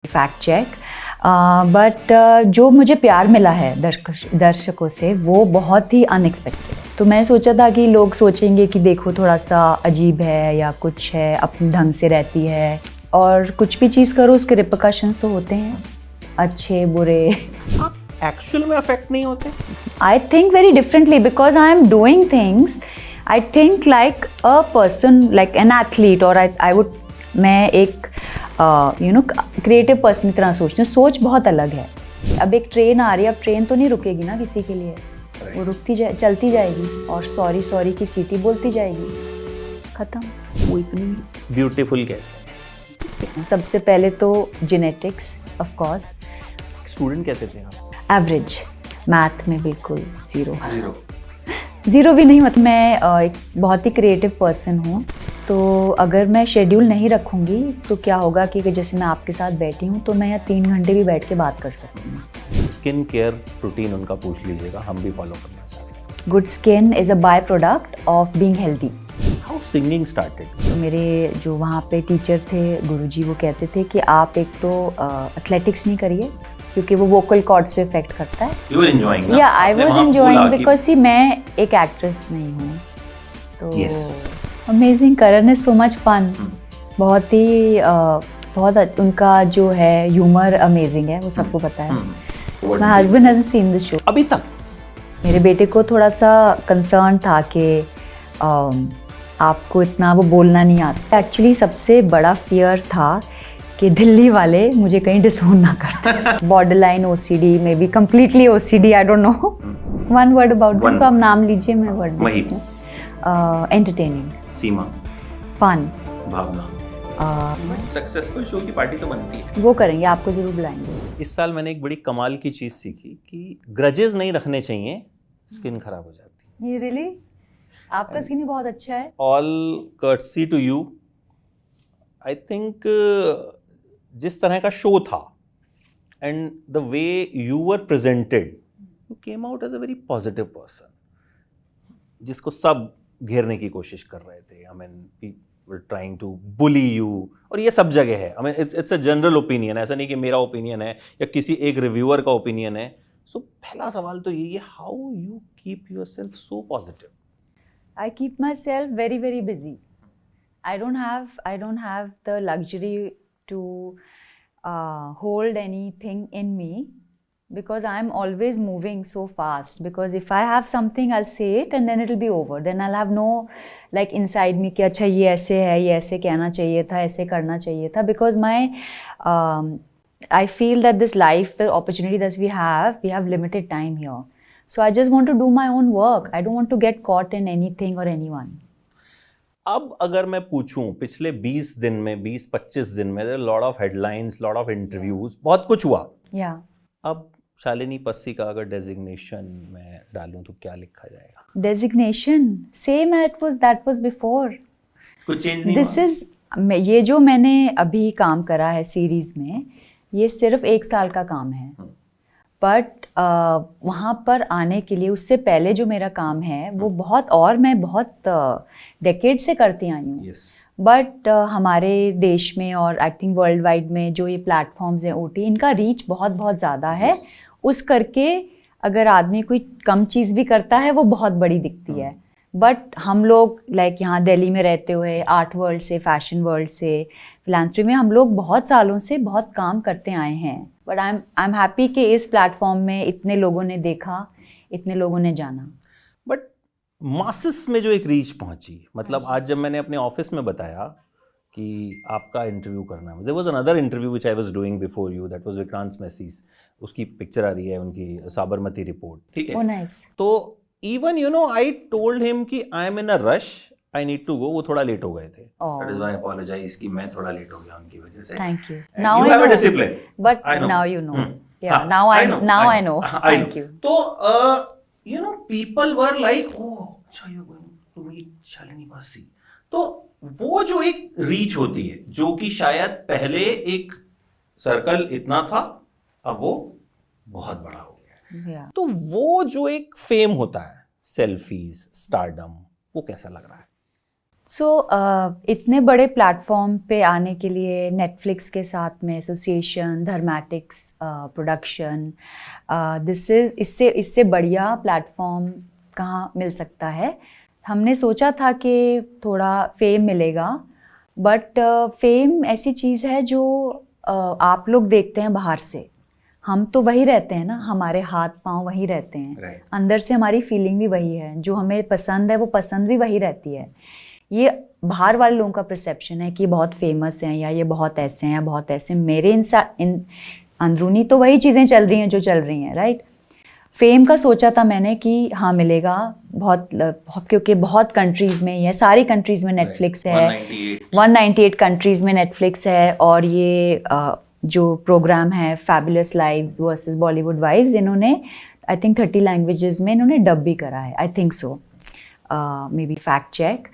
Fact check, but जो मुझे प्यार मिला है दर्शकों से वो बहुत ही अनएक्सपेक्टेड। तो मैं सोचा था कि लोग सोचेंगे कि देखो थोड़ा सा अजीब है या कुछ है, अपने ढंग से रहती है, और कुछ भी चीज़ करो उसके रिपरकशंस तो होते हैं, अच्छे बुरे। आप एक्चुअल में अफेक्ट नहीं होते? I think very differently because I am doing things, I think like a person, like an athlete, और आई वुड, मैं एक क्रिएटिव पर्सन की तरह सोचती हूँ। सोच बहुत अलग है। अब एक ट्रेन आ रही है, अब ट्रेन तो नहीं रुकेगी ना किसी के लिए, वो चलती जाएगी और सॉरी सॉरी की सीटी बोलती जाएगी, खत्म। वो इतनी ब्यूटीफुल कैसे? सबसे पहले तो जेनेटिक्स, ऑफ कोर्स। स्टूडेंट कैसे थे आप? एवरेज, मैथ में बिल्कुल ज़ीरो भी नहीं। मतलब मैं एक बहुत ही क्रिएटिव पर्सन हूँ, तो अगर मैं शेड्यूल नहीं रखूँगी तो क्या होगा कि जैसे मैं आपके साथ बैठी हूँ तो मैं यहाँ 3 घंटे भी बैठ के बात कर सकती हूँ। स्किन केयर रूटीन उनका पूछ लीजिएगा, हम भी फॉलो करना चाहते हैं। Good skin is a by product of being healthy. How singing started? तो मेरे जो वहाँ पे टीचर थे, गुरुजी, वो कहते थे कि आप एक तो एथलेटिक्स नहीं करिए क्योंकि वो वोकल कॉर्ड्स पे इफेक्ट करता है। You were enjoying ना? या आई वाज वहाँ एंजॉयिंग बोला कि- बिकॉज सी मैं एक एक्ट्रेस नहीं हूँ, तो Yes. Amazing. Karan is so much fun, बहुत ही बहुत उनका जो है ह्यूमर अमेजिंग है, वो सबको पता है। My husband hasn't seen this show अभी तक। मेरे बेटे को थोड़ा सा कंसर्न था कि आपको इतना वो बोलना नहीं आता। एक्चुअली सबसे बड़ा फियर था कि दिल्ली वाले मुझे कहीं डिसोन ना कर। Borderline OCD, may be completely OCD, I don't know. One word about this, तो आप नाम लीजिए, मैं word Mahip, entertaining, Seema, fun, भावना। सक्सेसफुल शो की पार्टी तो बनती है। वो करेंगे, आपको जरूर बुलाएंगे। इस साल मैंने एक बड़ी कमाल की चीज़ सीखी कि ग्रजेस नहीं रखने चाहिए, स्किन खराब हो जाती है। ये रियली, आपका स्किन बहुत अच्छा है। All courtesy to you. I think जिस तरह का शो था and the way you were presented, you came out as a very positive person, जिसको सब घेरने की कोशिश कर रहे थे। I mean people trying to bully you, और ये सब जगह है। I mean it's a general opinion, ऐसा नहीं कि मेरा ओपिनियन है या किसी एक रिव्यूअर का ओपिनियन है। सो पहला सवाल तो ये, how you keep yourself so positive? I keep myself very, very busy. I don't have the luxury to hold anything in me because I'm always moving so fast. Because if I have something, I'll say it and then it'll be over. Then I'll have no like inside me कि अच्छा ये ऐसे है, ये ऐसे कहना चाहिए था, ऐसे करना चाहिए था. Because I feel that this life, the opportunity that we have limited time here. So I just want to do my own work. I don't want to get caught in anything or anyone. अब अगर मैं पूछूं, पिछले 20 दिन में, 20-25 दिन में, lot of headlines, lot of interviews, बहुत कुछ हुआ। Yeah. अब शालिनी पस्सी का अगर डेजिग्नेशन में डालूं तो क्या लिखा जाएगा? Designation same that was before. कुछ चेंज नहीं This हुआ? is ये जो मैंने अभी काम करा है सीरीज में, ये सिर्फ 1 साल का काम है। बट वहाँ पर आने के लिए, उससे पहले जो मेरा काम है वो बहुत, और मैं बहुत डेकेड से करती आई हूँ। Yes. बट हमारे देश में और आई थिंक वर्ल्ड वाइड में जो ये प्लेटफॉर्म्स हैं OT, इनका रीच बहुत बहुत ज़्यादा है। Yes. उस करके अगर आदमी कोई कम चीज़ भी करता है वो बहुत बड़ी दिखती है। बट हम लोग लाइक यहाँ दिल्ली में रहते हुए, आर्ट वर्ल्ड से, फैशन वर्ल्ड से, फिलांथ्री में हम लोग बहुत सालों से बहुत काम करते आए हैं। बट आई एम हैप्पी कि इस प्लेटफॉर्म में इतने लोगों ने देखा, इतने लोगों ने जाना। बट मासेस में जो एक रीच पहुंची, मतलब आज जब मैंने अपने ऑफिस में बताया कि आपका इंटरव्यू करना है, there was another interview which I was doing before you, that was Vikrant Massey's. उसकी पिक्चर आ रही है, उनकी साबरमती रिपोर्ट, ठीक है। Oh nice. तो इवन आई टोल्ड हिम कि I am in a rush, I need to go. वो थोड़ा लेट हो गए थे, that is why I apologise कि मैं थोड़ा लेट हो गया उनकी वजह से। Thank you. And now you I have a no, discipline. But I know. Now you know. Yeah हाँ, now I I know. I thank know. You. तो people were like, oh, अच्छा you're going to meet Shalini पस्सी। तो वो जो एक reach होती है, जो कि शायद पहले एक सर्कल इतना था, अब वो बहुत बड़ा हो गया है। तो वो जो एक फेम होता है, सेल्फीज, स्टारडम, वो कैसा लग रहा है? सो इतने बड़े प्लेटफॉर्म पे आने के लिए नेटफ्लिक्स के साथ में association, Dharmatics production, this is इससे बढ़िया प्लेटफॉर्म कहाँ मिल सकता है. हमने सोचा था कि थोड़ा फेम मिलेगा, बट फेम ऐसी चीज़ है जो आप लोग देखते हैं बाहर से, हम तो वही रहते हैं ना, हमारे हाथ पांव वही रहते हैं. Right. अंदर से हमारी फीलिंग भी वही है, जो हमें पसंद है वो पसंद भी वही रहती है. ये बाहर वाले लोगों का परसेप्शन है कि बहुत फेमस हैं या ये बहुत ऐसे हैं या बहुत ऐसे. मेरे अंदरूनी तो वही चीज़ें चल रही हैं जो चल रही हैं, राइट. फेम का सोचा था मैंने कि हाँ मिलेगा बहुत, क्योंकि बहुत कंट्रीज़ में, ये सारी कंट्रीज़ में नेटफ्लिक्स है. 198 कंट्रीज़ में नेटफ्लिक्स है. और ये जो प्रोग्राम है fabulous lives versus Bollywood wives, इन्होंने आई थिंक 30 लैंग्वेजेस में इन्होंने डब भी करा है, I think so, maybe fact check.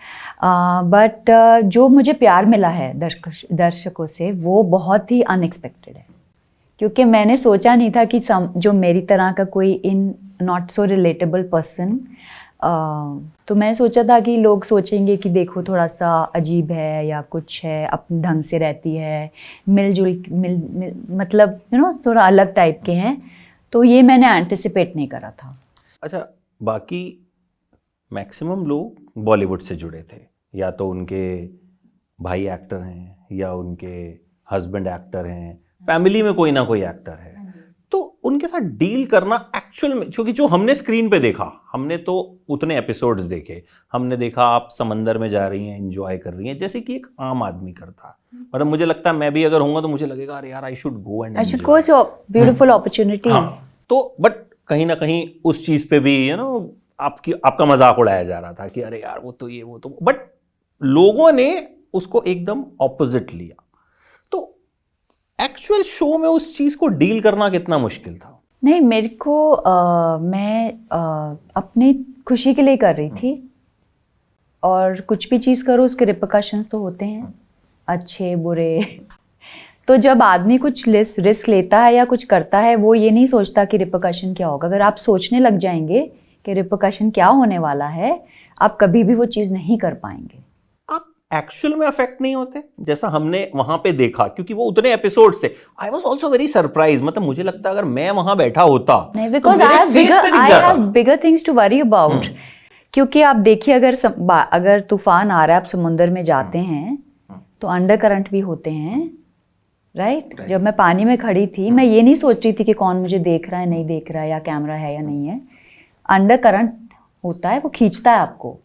But जो मुझे प्यार मिला है दर्शकों से वो बहुत ही अनएक्सपेक्टेड है, क्योंकि मैंने सोचा नहीं था कि जो मेरी तरह का कोई in not so relatable person, तो मैंने सोचा था कि लोग सोचेंगे कि देखो थोड़ा सा अजीब है या कुछ है, अपने ढंग से रहती है, मतलब थोड़ा अलग टाइप के हैं. तो ये मैंने एंटिसिपेट नहीं करा था. अच्छा, बाकी मैक्सिमम लोग बॉलीवुड से जुड़े थे, या तो उनके भाई एक्टर हैं या उनके हस्बैंड एक्टर हैं, फैमिली में कोई ना कोई एक्टर है. तो उनके साथ डील करना एक्चुअल में, क्योंकि जो हमने स्क्रीन पे देखा, हमने तो उतने एपिसोड्स देखे, हमने देखा आप समंदर में जा रही हैं, एंजॉय कर रही हैं जैसे कि एक आम आदमी करता. मतलब मुझे लगता है मैं भी अगर होऊंगा तो मुझे लगेगा अरे यार I should go and beautiful opportunity. तो बट कहीं ना कहीं उस चीज पे भी आपका मजाक उड़ाया जा रहा था कि अरे यार वो तो, बट लोगों ने उसको एकदम ऑपोजिट लिया. तो एक्चुअल शो में उस चीज को डील करना कितना मुश्किल था? नहीं, मेरे को मैं अपनी खुशी के लिए कर रही थी, और कुछ भी चीज़ करो उसके रिपरकशंस तो होते हैं, अच्छे बुरे. तो जब आदमी कुछ रिस्क लेता है या कुछ करता है, वो ये नहीं सोचता कि रिपरकशन क्या होगा. अगर आप सोचने लग जाएंगे कि रिपरकशन क्या होने वाला है, आप कभी भी वो चीज़ नहीं कर पाएंगे. आप एक्चुअल में अफेक्ट नहीं होते जैसा हमने वहां पे देखा, क्योंकि वो उतने एपिसोड्स थे. I was also very surprise. मतलब मुझे लगता अगर मैं वहां बैठा होता नहीं, because I have bigger things to worry about. क्योंकि आप देखिए, अगर तूफान आ रहा है, आप समुद्र में जाते हैं तो अंडर करंट भी होते हैं, राइट. जब मैं पानी में खड़ी थी, मैं ये नहीं सोच रही थी कि कौन मुझे देख रहा है नहीं देख रहा है, या कैमरा है या नहीं है. अंडर करंट होता है, वो खींचता है आपको.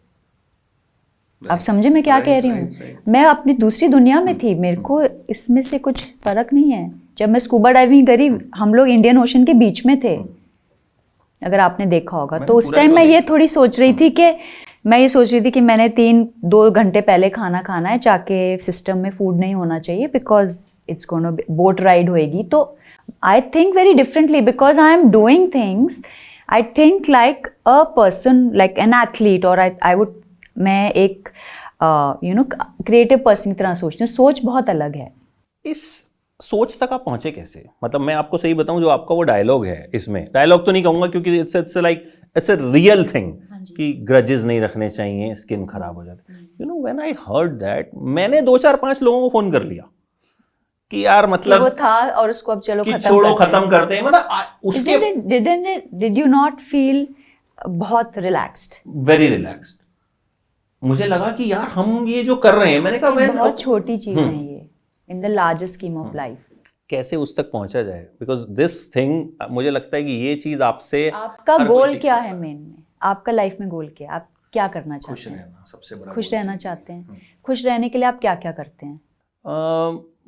आप समझे मैं क्या कह रही हूँ. मैं अपनी दूसरी दुनिया में थी, मेरे को इसमें से कुछ फर्क नहीं है. जब मैं स्कूबा डाइविंग करी, हम लोग इंडियन ओशन के बीच में थे, अगर आपने देखा होगा. तो उस टाइम मैं ये थोड़ी सोच रही थी कि मैंने 2 घंटे पहले खाना खाना है, जाके सिस्टम में फूड नहीं होना चाहिए, because it's gonna boat ride होएगी. तो I think very differently, because I am doing things, I think like a person, like an athlete, और आई वुड, मैं एक क्रिएटिव पर्सन की तरह सोचती हूँ. सोच बहुत अलग है. इस सोच तक आप पहुंचे कैसे? मतलब मैं आपको सही बताऊं, जो आपका वो डायलॉग है, इसमें डायलॉग तो नहीं कहूंगा क्योंकि इट्स अ रियल थिंग कि ग्रजेस नहीं रखने चाहिए, स्किन खराब हो जाती. व्हेन आई हर्ड दैट, मैंने 2-4-5 लोगों को फोन कर लिया कि यार मतलब वो था और उसको अब चलो खत्म करते हैं. मतलब उसके डिड यू नॉट फील बहुत रिलैक्स्ड? Very relaxed. मुझे लगा कि यार हम ये जो कर रहे हैं, मैंने कहा बहुत छोटी चीज है ये in the largest scheme of life. कैसे उस तक पहुंचा जाए? बिकॉज दिस थिंग, मुझे लगता है कि ये चीज आपसे, आपका गोल क्या है मेन में, आपका लाइफ में गोल क्या है, आप क्या करना चाहते हैं? खुश रहना सबसे बड़ा. खुश रहना चाहते हैं. खुश रहने के लिए आप क्या क्या करते हैं?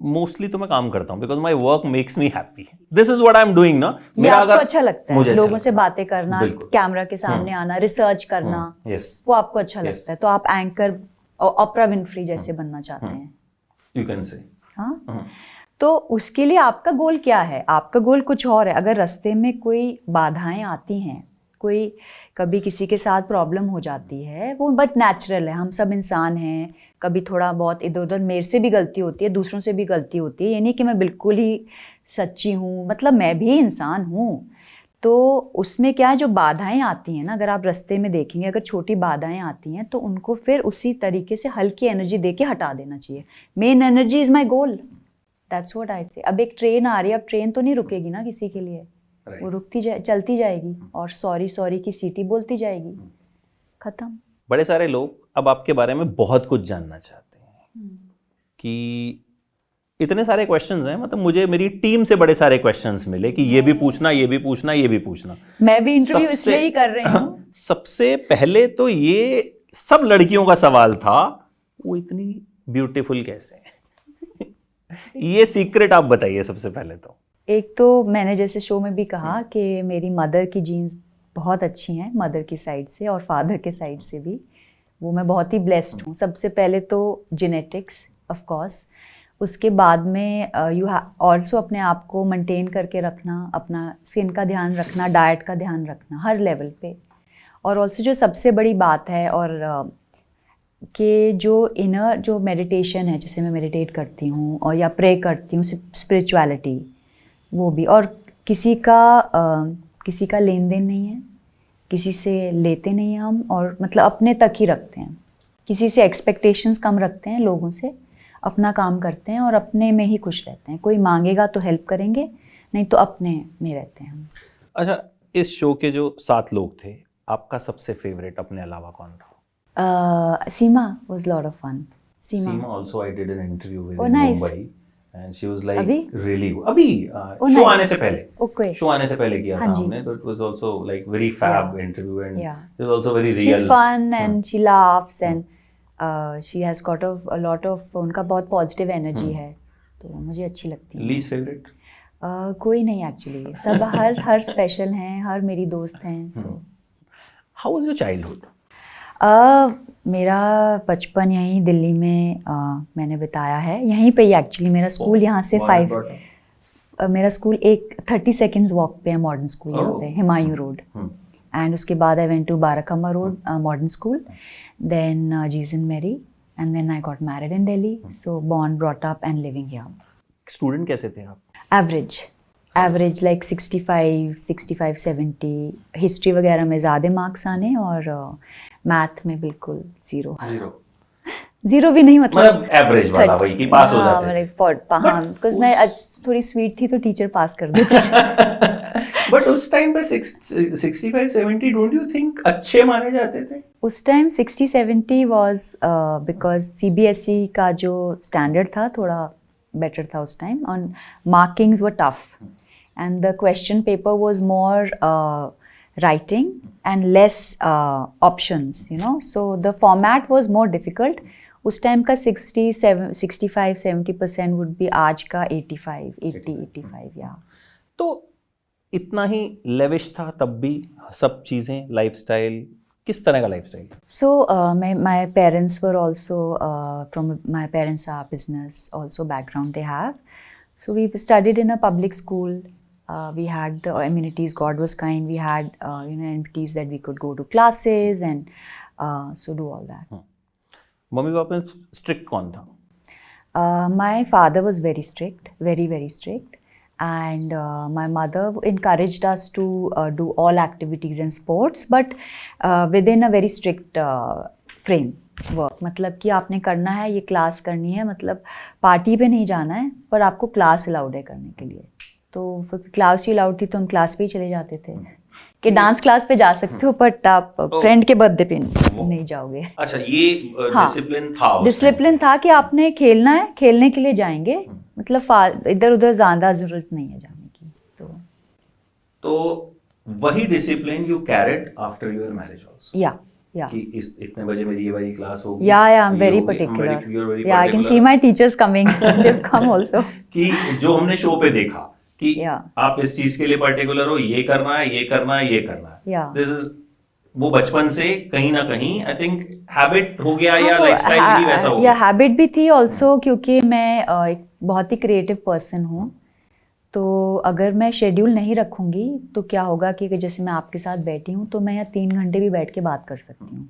मोस्टली तो मैं काम करता हूँ, because my work makes me happy. This is what I am doing ना. मेरा आपको अच्छा लगता है लोगों से बातें करना, कैमरा के सामने आना, रिसर्च करना, वो आपको अच्छा लगता है. तो आप एंकर ओपरा विनफ्री जैसे बनना चाहते हैं, यू कैन से. हाँ, तो उसके लिए आपका गोल क्या है? आपका गोल कुछ और है. अगर रास्ते में कोई बाधाएं आती हैं, कोई कभी किसी के साथ प्रॉब्लम हो जाती है, वो बट नेचुरल है, हम सब इंसान हैं. कभी थोड़ा बहुत इधर उधर मेरे से भी गलती होती है, दूसरों से भी गलती होती है. ये नहीं कि मैं बिल्कुल ही सच्ची हूँ, मतलब मैं भी इंसान हूँ. तो उसमें क्या है, जो बाधाएं आती हैं ना, अगर आप रास्ते में देखेंगे, अगर छोटी बाधाएं आती हैं तो उनको फिर उसी तरीके से हल्की एनर्जी दे के हटा देना चाहिए. Main energy is my goal. That's what I से. अब एक ट्रेन आ रही है, अब ट्रेन तो नहीं रुकेगी ना किसी के लिए, वो चलती जाएगी और सॉरी सॉरी की सीटी बोलती जाएगी. खत्म. बड़े सारे लोग अब आपके बारे में बहुत कुछ जानना चाहते हैं कि इतने सारे क्वेश्चंस हैं, मतलब मुझे मेरी टीम से बड़े सारे क्वेश्चंस मिले कि ये भी पूछना, ये भी पूछना, ये भी पूछना. मैं भी इंटरव्यू इसलिए ही कर रही हूँ. सबसे पहले तो ये सब लड़कियों का सवाल था, वो इतनी ब्यूटीफुल कैसे है? ये सीक्रेट आप बताइए सबसे पहले. तो एक तो मैंने जैसे शो में भी कहा कि मेरी मदर की जीन्स बहुत अच्छी हैं, मदर की साइड से और फादर के साइड से भी. वो मैं बहुत ही ब्लेस्ड हूँ. सबसे पहले तो जेनेटिक्स ऑफ कोर्स, उसके बाद में यू ऑल्सो अपने आप को मेंटेन करके रखना, अपना स्किन का ध्यान रखना, डाइट का ध्यान रखना हर लेवल पे. और ऑल्सो जो सबसे बड़ी बात है और कि जो इनर जो मेडिटेशन है, जैसे मैं मेडिटेट करती हूँ और या प्रे करती हूँ, स्पिरिचुअलिटी वो भी. और किसी का लेन देन नहीं है, किसी से लेते नहीं हैं हम, और मतलब अपने तक ही रखते हैं. किसी से एक्सपेक्टेशंस कम रखते हैं लोगों से, अपना काम करते हैं और अपने में ही खुश रहते हैं. कोई मांगेगा तो हेल्प करेंगे, नहीं तो अपने में रहते हैं. अच्छा, इस शो के जो 7 लोग थे, आपका सबसे फेवरेट अपने अलावा कौन था? सीमा was lot of fun. Seema also I did an interview with Oh, in nice. Mumbai and she was like अभी? really good. अभी Oh, शो nice. आने से पहले. Okay. शो आने से पहले किया हाँ था जी. हमने, तो it was also like very fab interview and Yeah. it was also very real. She's fun and she laughs and she has got a lot of, उनका बहुत पॉजिटिव एनर्जी है, तो मुझे अच्छी लगती है. Least favorite? कोई नहीं एक्चुअली, सब हर स्पेशल हैं, हर मेरी दोस्त हैं. सो How was your childhood? मेरा बचपन यहीं दिल्ली में मैंने बिताया है. यहीं पे ही एक्चुअली मेरा स्कूल यहाँ से मेरा स्कूल 30 सेकेंड्स वॉक पे है, मॉडर्न स्कूल यहाँ पे, हिमायूं रोड. एंड उसके बाद I went to Barakhamba road modern school, then Jesus and Mary, and then I got married in Delhi. So born, brought up and living here. Student कैसे थे आप? Average like 65, 70. हिस्ट्री वगैरह में ज़्यादा मार्क्स आने और मैथ में बिल्कुल जीरो भी नहीं, मतलब एवरेज वाला, वही कि पास हो जाते थे. हाँ, बिकॉज मैं थोड़ी स्वीट थी तो टीचर पास कर देते. बट उस टाइम पे 65-70 डोंट यू थिंक अच्छे माने जाते थे? उस टाइम 60-70 वाज बिकॉज CBSE का जो स्टैंडर्ड था थोड़ा बेटर था उस टाइम, और markings were tough and the question paper was more writing and less options, you know, so the format was more difficult. उस टाइम का 65-70% would be आज का 80-85 या. तो इतना ही लेविश था तब भी सब चीज़ें, लाइफस्टाइल किस तरह का lifestyle? So my parents were also my parents are business also background they have. So we studied in a public school. We had the amenities, God was kind. We had amenities that we could go to classes and so do all that. Mummy papa में strict कौन था? My father was very strict, very strict, and my mother encouraged us to do all activities and sports, but within a very strict framework. मतलब कि आपने करना है, ये class करनी है, मतलब पार्टी पे नहीं जाना है, पर आपको क्लास अलाउड है करने के लिए. तो क्लास ही अलाउड थी तो हम क्लास पे ही चले जाते थे कि डांस क्लास पे जा सकते हो, बट आप फ्रेंड के बर्थडे पे नहीं जाओगे. अच्छा, ये डिसिप्लिन था? डिसिप्लिन था कि आपने खेलना है, खेलने के लिए जाएंगे, मतलब इधर उधर ज़्यादा जरूरत नहीं है जाने की. तो वही discipline you carried after your marriage also? या कि इतने बजे मेरी ये वाली क्लास होगी. या I am very particular. Yeah I can see my teachers coming, they have come also. कि जो हमने शो पे देखा कि आप इस चीज के लिए पर्टिकुलर हो, ये करना है, ये करना है, ये करना है. दिस इज वो बचपन से कहीं ना कहीं आई थिंक हैबिट हो गया या लाइफस्टाइल भी वैसा हो गया. या हैबिट भी थी ऑल्सो, क्योंकि मैं एक बहुत ही क्रिएटिव पर्सन हूँ. तो अगर मैं शेड्यूल नहीं रखूँगी तो क्या होगा कि जैसे मैं आपके साथ बैठी हूँ तो मैं यहाँ 3 घंटे भी बैठ के बात कर सकती हूँ.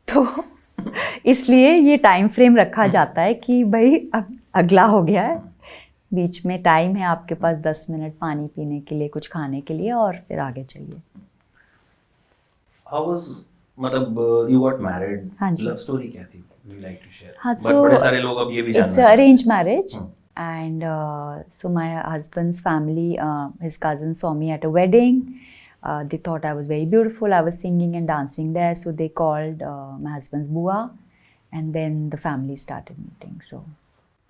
तो इसलिए ये टाइम फ्रेम रखा जाता है कि भाई अब अगला हो गया है बीच में टाइम है आपके पास 10 मिनट पानी पीने के लिए, कुछ खाने के लिए, और फिर आगे चलिए। How was मतलब you got married? हाँ जी। Love story क्या थी? You like to share? हाँ, But बड़े सारे लोग अब ये भी जानना it's चाहते हैं। arranged marriage, Hmm. and so my husband's family, his cousins saw me at a wedding. They thought I was very beautiful. I was singing and dancing there, so they called my husband's bua, and then the family started meeting. So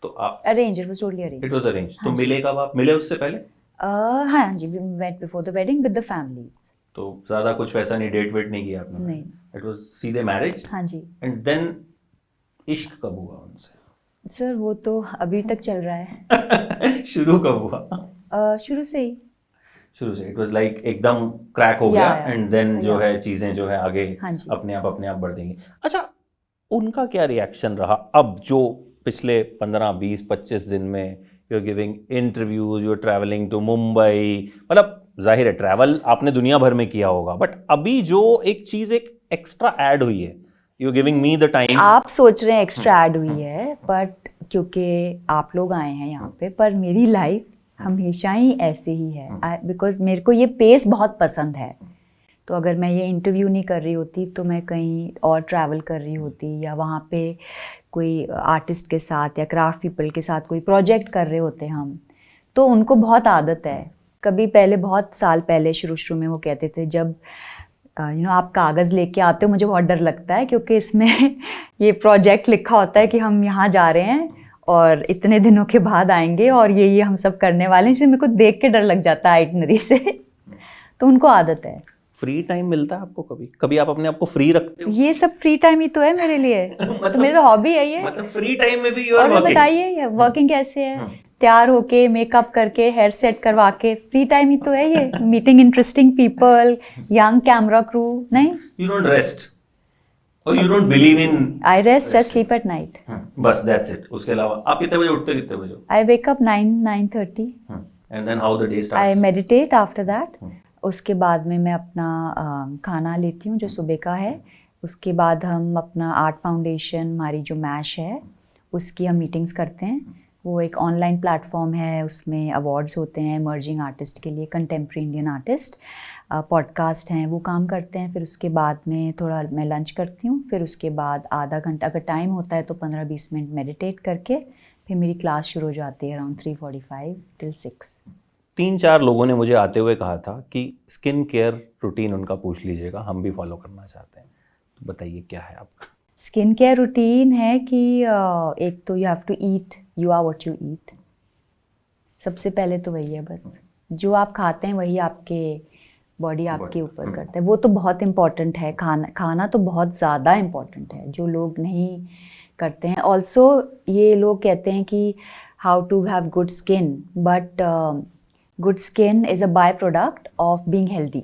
तो आप arranged, it was totally arranged. It was arranged. तो हाँ जी। मिले कब आप? मिले उससे पहले? हाँ जी, we met before the wedding with the families. तो ज़्यादा कुछ वैसा नहीं, डेट वेट नहीं किया आपने? नहीं। It was सीधे मैरिज? हाँ जी। And then इश्क कब हुआ उनसे? सर वो तो अभी तक चल रहा है। शुरू कब हुआ? शुरू से ही। शुरू से इट वाज लाइक एकदम क्रैक हो गया एंड देन जो है चीजें जो है आगे हाँ जी। अपने आप बढ़ देंगी। अच्छा, उनका क्या रिएक्शन रहा अब जो पिछले 15 20 25 दिन में you are giving interviews, you are travelling to Mumbai, मतलब जाहिर है ट्रैवल आपने दुनिया भर में किया होगा, बट अभी जो एक चीज एक एक्स्ट्रा ऐड हुई है, you are giving me the time. आप सोच रहे हैं एक्स्ट्रा ऐड हुई है, बट क्योंकि आप लोग आए हैं यहाँ पे, पर मेरी लाइफ हमेशा ही ऐसे ही है, बिकॉज मेरे को ये पेस बहुत पसंद है। तो अगर मैं ये इंटरव्यू नहीं कर रही होती तो मैं कहीं और ट्रैवल कर रही होती, या वहाँ पे कोई आर्टिस्ट के साथ या क्राफ्ट पीपल के साथ कोई प्रोजेक्ट कर रहे होते हम। तो उनको बहुत आदत है, कभी पहले बहुत साल पहले शुरू में वो कहते थे जब आप कागज़ लेके आते हो मुझे बहुत डर लगता है, क्योंकि इसमें ये प्रोजेक्ट लिखा होता है कि हम यहाँ जा रहे हैं और इतने दिनों के बाद आएंगे और ये हम सब करने वाले हैं, इसलिए मेरे को देख के डर लग जाता है आइटनरी से। तो उनको आदत है। फ्री टाइम मिलता है आपको? कभी कभी आप अपने आप को फ्री रखते हो? ये सब फ्री टाइम ही तो है मेरे लिए। तो मेरी तो हॉबी है ये। मतलब फ्री टाइम में भी यू आर और वर्किंग? बताइए वर्किंग कैसे है, तैयार होके मेकअप करके हेयर सेट करवा के, फ्री टाइम ही तो है ये। Meeting interesting people, young camera crew. नहीं, यू डोंट रेस्ट और you don't believe in? I rest, I sleep at night, बस दैट्स इट। उसके अलावा आप कितने बजे उठते, कितने बजे? I wake up 9-9:30, and then how the day I starts? Meditate after that. उसके बाद में मैं अपना खाना लेती हूँ जो सुबह का है। उसके बाद हम अपना आर्ट फाउंडेशन, हमारी जो मैश है उसकी हम मीटिंग्स करते हैं। वो एक ऑनलाइन प्लेटफॉर्म है, उसमें अवार्ड्स होते हैं इमर्जिंग आर्टिस्ट के लिए, कंटेम्प्रेरी इंडियन आर्टिस्ट, पॉडकास्ट हैं, वो काम करते हैं। फिर उसके बाद में थोड़ा मैं लंच करती हूँ, फिर उसके बाद आधा घंटा अगर टाइम होता है तो 15-20 मिनट मेडिटेट करके फिर मेरी क्लास शुरू हो जाती है अराउंड 3:45 till 6। 3-4 लोगों ने मुझे आते हुए कहा था कि स्किन केयर रूटीन उनका पूछ लीजिएगा, हम भी फॉलो करना चाहते हैं। तो बताइए क्या है आपका स्किन केयर रूटीन? है कि एक तो you have to eat, you are what you eat. सबसे पहले तो वही है, बस जो आप खाते हैं वही आपके बॉडी आपके ऊपर करता है। वो तो बहुत इम्पॉर्टेंट है, खाना तो बहुत ज़्यादा इम्पॉर्टेंट है, जो लोग नहीं करते हैं। ऑल्सो ये लोग कहते हैं कि how to have good skin, but good skin is a by product of being healthy.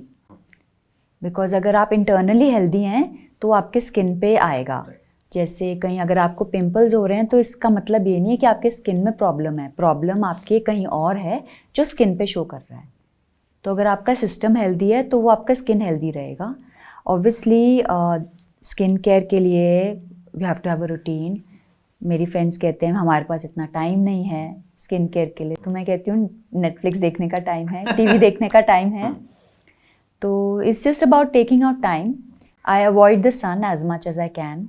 Because अगर आप इंटरनली हेल्दी हैं तो आपके स्किन पे आएगा। जैसे कहीं अगर आपको पिंपल्स हो रहे हैं तो इसका मतलब ये नहीं है कि आपके स्किन में प्रॉब्लम है, प्रॉब्लम आपके कहीं और है जो स्किन पे शो कर रहा है। तो अगर आपका सिस्टम हेल्दी है तो वो आपका स्किन हेल्दी रहेगा। ऑब्वियसली स्किन केयर के लिए we have to have a routine. मेरी फ्रेंड्स कहते हैं हमारे पास इतना टाइम नहीं है स्किन केयर के लिए, तो मैं कहती हूँ नेटफ्लिक्स देखने का टाइम है, टीवी देखने का टाइम है। तो it's just about taking out time. I avoid the sun as much as I can.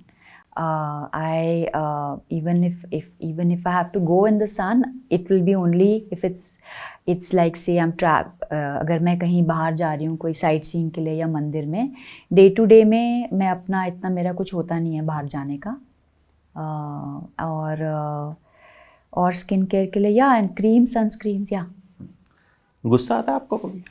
Even if I have to go in the sun, it will be only if it's like say I'm trapped. अगर मैं कहीं बाहर जा रही हूँ कोई sight seeing के लिए या मंदिर में, डे टू डे में मैं अपना इतना मेरा कुछ होता नहीं है बाहर जाने का। और स्किन केयर के लिए या एंड क्रीम, सनस्क्रीन्स। या गुस्सा आता है आपको कभी?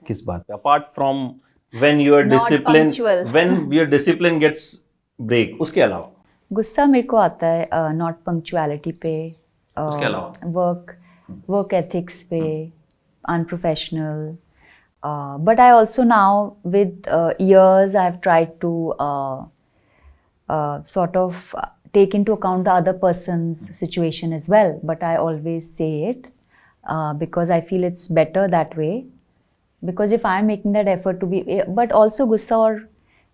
किस बात पे? Apart from when your Not discipline, punctual. When your discipline gets break, उसके अलावा? गुस्सा मेरे को आता है नॉट पंक्चुअलिटी पे, उसके अलावा वर्क एथिक्स पे, unprofessional. But I also now with years I have tried to sort of take into account the other person's situation as well, but I always say it because I feel it's better that way, because if I'm making that effort to be, but also गुस्सा और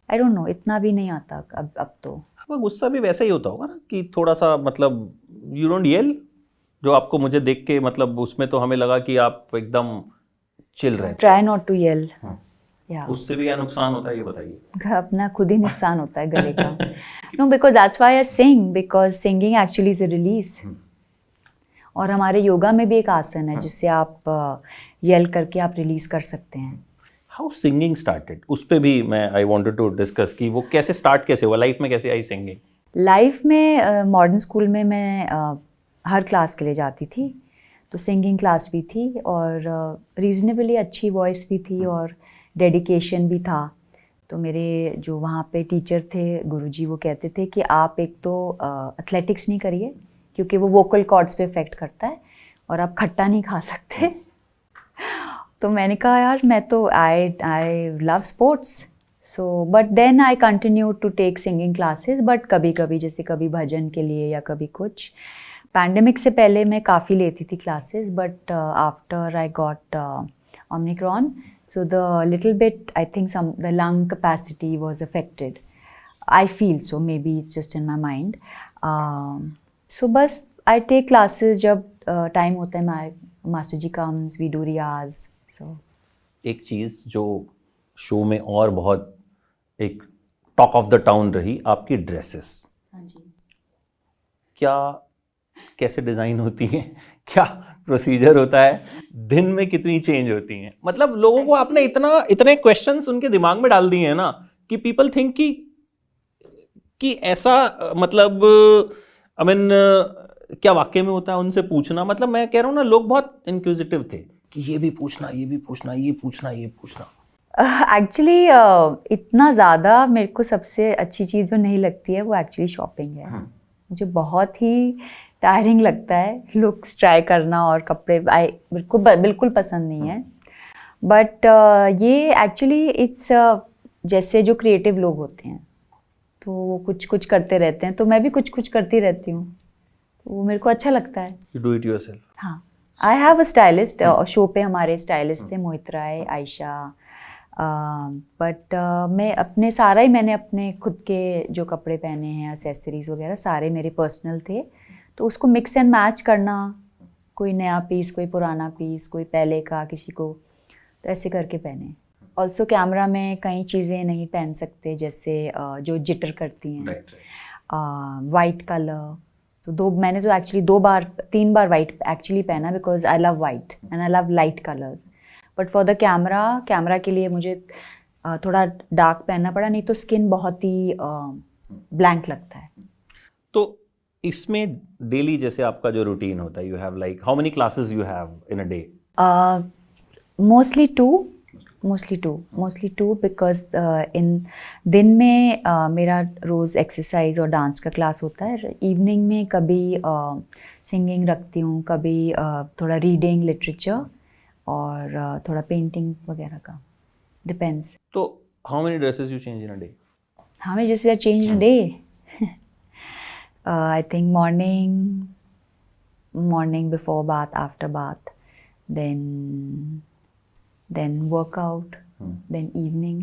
I don't know इतना भी नहीं आता अब तो। आपका गुस्सा भी वैसा ही होता होगा ना कि थोड़ा सा मतलब यू डोंट येल, जो आपको मुझे देख के मतलब उसमें तो हमें लगा कि आप एकदम चिल रहे थे। Try not to yell. या उससे भी क्या नुकसान होता है ये बताइए। अपना खुद ही नुकसान होता है गले का। No, because that's why I sing, because singing actually is a release. और हमारे योगा में भी एक आसन है जिससे आप येल करके आप रिलीज कर सकते हैं। हाउ सिंगिंग स्टार्टेड, उस पे भी मैं आई वांटेड टू डिस्कस कि वो कैसे स्टार्ट कैसे हुआ, लाइफ में कैसे आई सिंगिंग? लाइफ में मॉडर्न स्कूल में मैं हर क्लास के लिए जाती थी, तो सिंगिंग क्लास भी थी और रीजनेबली अच्छी वॉइस भी थी और डेडिकेशन भी था। तो मेरे जो वहाँ पे टीचर थे, गुरुजी, वो कहते थे कि आप एक तो एथलेटिक्स नहीं करिए क्योंकि वो वोकल कॉर्ड्स पे इफेक्ट करता है और आप खट्टा नहीं खा सकते। तो मैंने कहा यार मैं तो I love sports, so but then I continue to take singing classes, but कभी कभी जैसे कभी भजन के लिए या कभी कुछ। पैंडेमिक से पहले मैं काफ़ी लेती थी classes, but after I got Omicron, so the little bit I think the lung capacity was affected. I feel so, maybe it's just in my mind. So बस I take classes जब time होता है, my master ji comes, we do riyaz. So एक चीज़ जो show में और बहुत एक टॉक ऑफ द टाउन रही, आपकी ड्रेसेस। हाँ जी। क्या कैसे डिज़ाइन होती हैं, क्या प्रोसीजर होता है, दिन में कितनी चेंज होती हैं? मतलब लोगों को आपने इतने क्वेश्चंस उनके दिमाग में डाल दिए हैं ना कि पीपल थिंक कि ऐसा मतलब आई मीन क्या वाकई में होता है उनसे पूछना। मतलब मैं कह रहा हूँ ना, लोग बहुत इंक्विजिटिव थे कि ये भी पूछना, ये भी पूछना, ये पूछना, ये पूछना। एक्चुअली इतना ज़्यादा मेरे को सबसे अच्छी चीज़ जो नहीं लगती है वो एक्चुअली शॉपिंग है। मुझे बहुत ही टायरिंग लगता है लुक्स ट्राई करना और कपड़े बिल्कुल पसंद नहीं है। बट ये एक्चुअली इट्स जैसे जो क्रिएटिव लोग होते हैं तो वो कुछ कुछ करते रहते हैं, तो मैं भी कुछ कुछ करती रहती हूँ, तो वो मेरे को अच्छा लगता है। You do it yourself? हाँ, I have a stylist. Show पे हमारे स्टाइलिस्ट थे मोहित राय, आयशा, बट मैंने अपने खुद के जो कपड़े पहने हैं, एक्सेसरीज वगैरह सारे मेरे पर्सनल थे, तो उसको मिक्स एंड मैच करना, कोई नया पीस, कोई पुराना पीस, कोई पहले का किसी को, तो ऐसे करके पहने। ऑल्सो कैमरा में कई चीज़ें नहीं पहन सकते जैसे जो जिटर करती हैं, वाइट कलर। तो मैंने तो एक्चुअली 3 बार वाइट एक्चुअली पहना because I love white and I love light colours. But for the camera के लिए मुझे थोड़ा डार्क पहनना पड़ा, नहीं तो स्किन बहुत ही ब्लैंक लगता है। तो इसमें डेली जैसे आपका जो रूटीन होता है, you have like how many classes you have in a day? Mostly two because इन दिन में मेरा रोज़ एक्सरसाइज और डांस का क्लास होता है। इवनिंग में कभी सिंगिंग रखती हूँ, कभी थोड़ा रीडिंग, लिटरेचर और थोड़ा पेंटिंग वगैरह का, डिपेंड्स। तो how many dresses you change in a day? How many dresses I change in a day? I think morning before bath, after bath, then workout, then evening,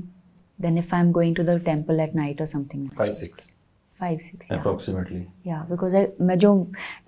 then if I'm going to the temple at night or something. 5-6 yeah. approximately. Yeah, because मैं जो